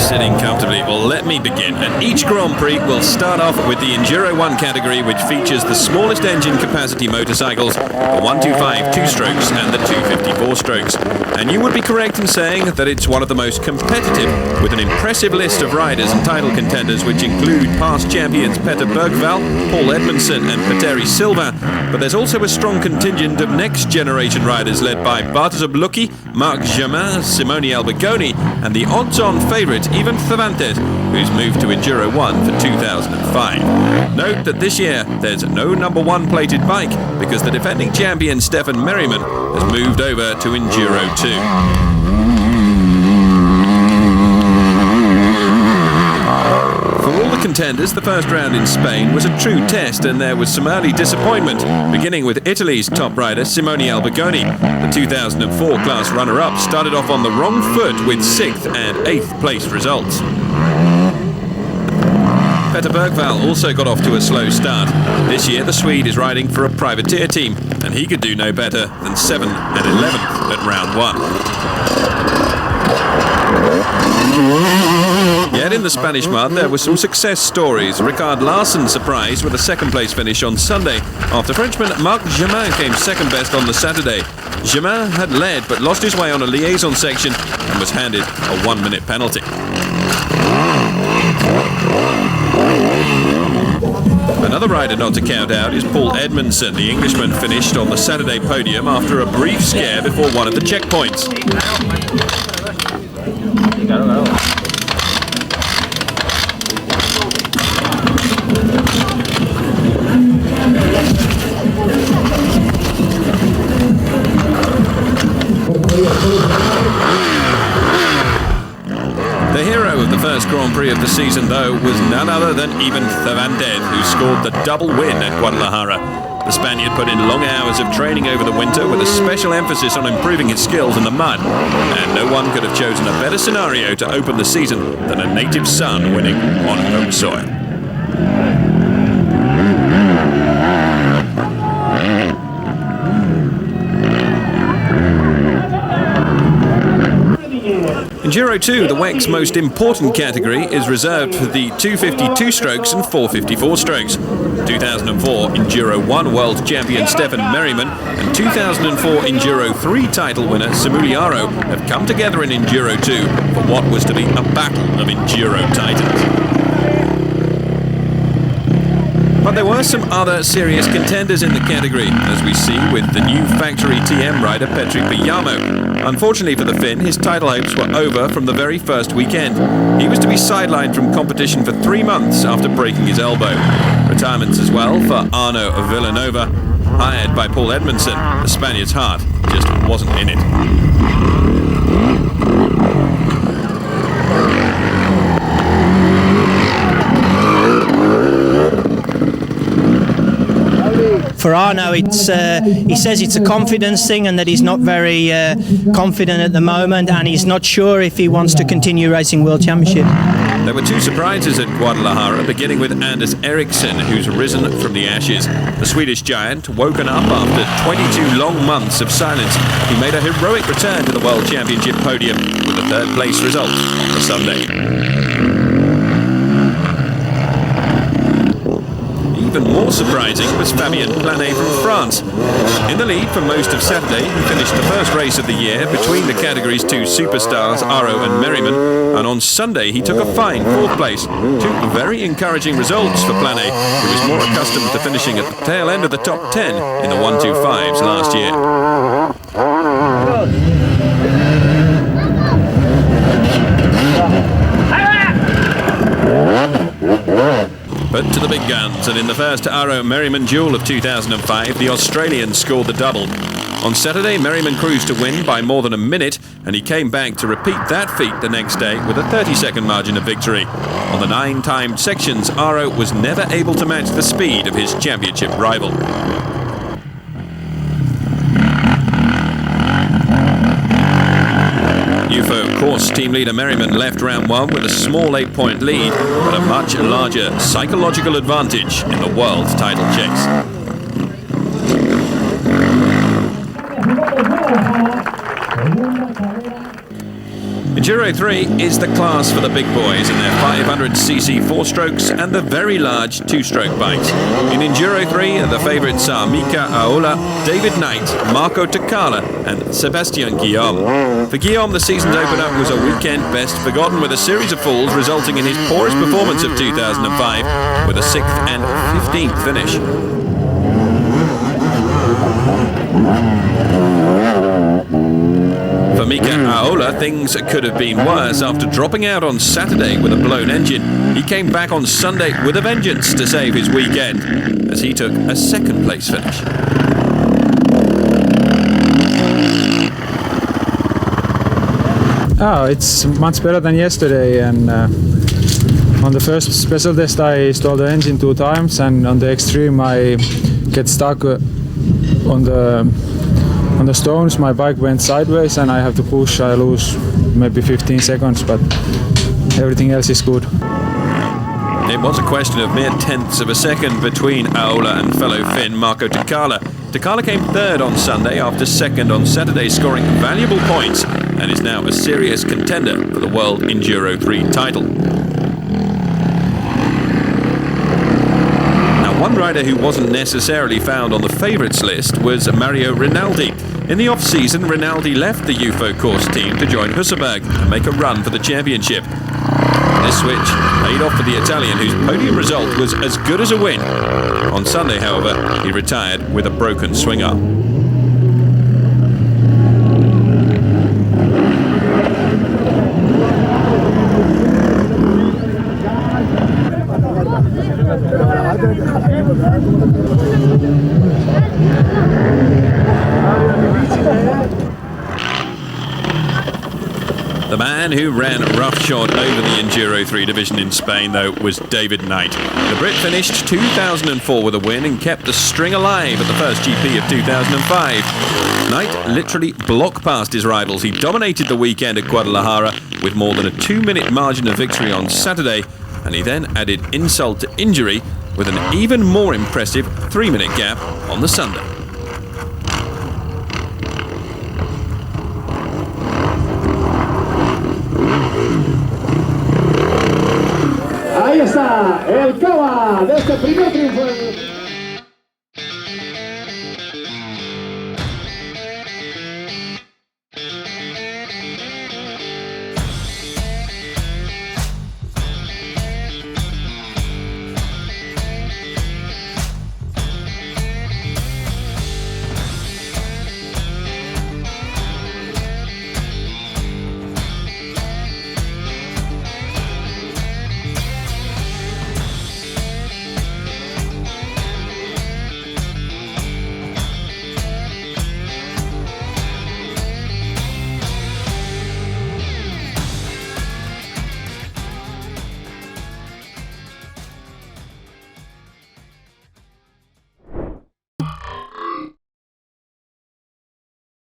sitting comfortably. Well, let me begin. And each Grand Prix will start off with the Enduro 1 category, which features the smallest engine capacity motorcycles, the 125 two-strokes and the 254 strokes. And you would be correct in saying that it's one of the most competitive, with an impressive list of riders and title contenders, which include past champions Petter Bergvall, Paul Edmondson and Petteri Silva. But there's also a strong contingent of next-generation riders led by Bartosz Oblucki, Marc Germain, Simone Albigoni, and the odds-on favourite, Ivan Cervantes, who's moved to Enduro 1 for 2005. Note that this year there's no number 1 plated bike because the defending champion Stefan Merriman has moved over to Enduro 2. Contenders, the first round in Spain was a true test, and there was some early disappointment, beginning with Italy's top rider Simone Albigoni. The 2004 class runner-up started off on the wrong foot with 6th and 8th place results. Petter Bergvall also got off to a slow start. This year the Swede is riding for a privateer team, and he could do no better than 7th and 11th at round 1. Yet in the Spanish mud there were some success stories. Ricard Larsen surprised with a 2nd place finish on Sunday, after Frenchman Marc Germain came 2nd best on the Saturday. Germain had led but lost his way on a liaison section and was handed a 1-minute penalty. Another rider not to count out is Paul Edmondson. The Englishman finished on the Saturday podium after a brief scare before one of the checkpoints. The hero of the first Grand Prix of the season, though, was none other than Ivan Cervantes, who scored the double win at Guadalajara. The Spaniard put in long hours of training over the winter with a special emphasis on improving his skills in the mud, and no one could have chosen a better scenario to open the season than a native son winning on home soil. Enduro 2, the WEC's most important category, is reserved for the 252 strokes and 454 strokes. 2004 Enduro 1 World Champion Stefan Merriman and 2004 Enduro 3 title winner Simuliaro have come together in Enduro 2 for what was to be a battle of Enduro titans. But there were some other serious contenders in the category, as we see with the new factory TM rider Petri Pajamo. Unfortunately for the Finn, his title hopes were over from the very first weekend. He was to be sidelined from competition for 3 months after breaking his elbow. Retirements as well for Arno Villanova. Hired by Paul Edmondson, the Spaniard's heart just wasn't in it. For Arno, he says it's a confidence thing and that he's not very confident at the moment, and he's not sure if he wants to continue racing World Championship. There were 2 surprises at Guadalajara, beginning with Anders Eriksson, who's risen from the ashes. The Swedish giant, woken up after 22 long months of silence, he made a heroic return to the World Championship podium with a 3rd place result for Sunday. Even more surprising was Fabien Planet from France. In the lead for most of Saturday, he finished the first race of the year between the category's 2 superstars, Aro and Merriman, and on Sunday he took a fine 4th place. 2 very encouraging results for Planet, who was more accustomed to finishing at the tail end of the top 10 in the 125s last year. But to the big guns, and in the first Aro Merriman duel of 2005, the Australian scored the double. On Saturday, Merriman cruised to win by more than a minute, and he came back to repeat that feat the next day with a 30-second margin of victory. On the 9-timed sections, Aro was never able to match the speed of his championship rival. UFO course team leader Merriman left round 1 with a small 8-point lead, but a much larger psychological advantage in the world title chase. Enduro 3 is the class for the big boys in their 500cc 4-strokes and the very large 2-stroke bikes. In Enduro 3, the favourites are Mika Aola, David Knight, Marco Takala and Sebastian Guillaume. For Guillaume, the season's opener was a weekend best forgotten with a series of falls resulting in his poorest performance of 2005 with a 6th and 15th finish. For Mika Aola, things could have been worse. After dropping out on Saturday with a blown engine, he came back on Sunday with a vengeance to save his weekend, as he took a 2nd place finish. Oh, it's much better than yesterday, and on the first special test I stalled the engine 2 times, and on the extreme I get stuck on the stones. My bike went sideways and I have to push. I lose maybe 15 seconds, but everything else is good. It was a question of mere tenths of a second between Aola and fellow Finn Marco Takala. Takala came 3rd on Sunday after 2nd on Saturday, scoring valuable points, and is now a serious contender for the World Enduro 3 title. One rider who wasn't necessarily found on the favourites list was Mario Rinaldi. In the off-season, Rinaldi left the UFO course team to join Husserberg and make a run for the championship. This switch paid off for the Italian, whose podium result was as good as a win. On Sunday, however, he retired with a broken swing arm. The man who ran roughshod over the Enduro 3 division in Spain, though, was David Knight. The Brit finished 2004 with a win and kept the string alive at the first GP of 2005. Knight literally blocked past his rivals. He dominated the weekend at Guadalajara with more than a 2-minute margin of victory on Saturday, and he then added insult to injury with an even more impressive 3-minute gap on the Sunday. Ahí está el Cava de este primer triunfo.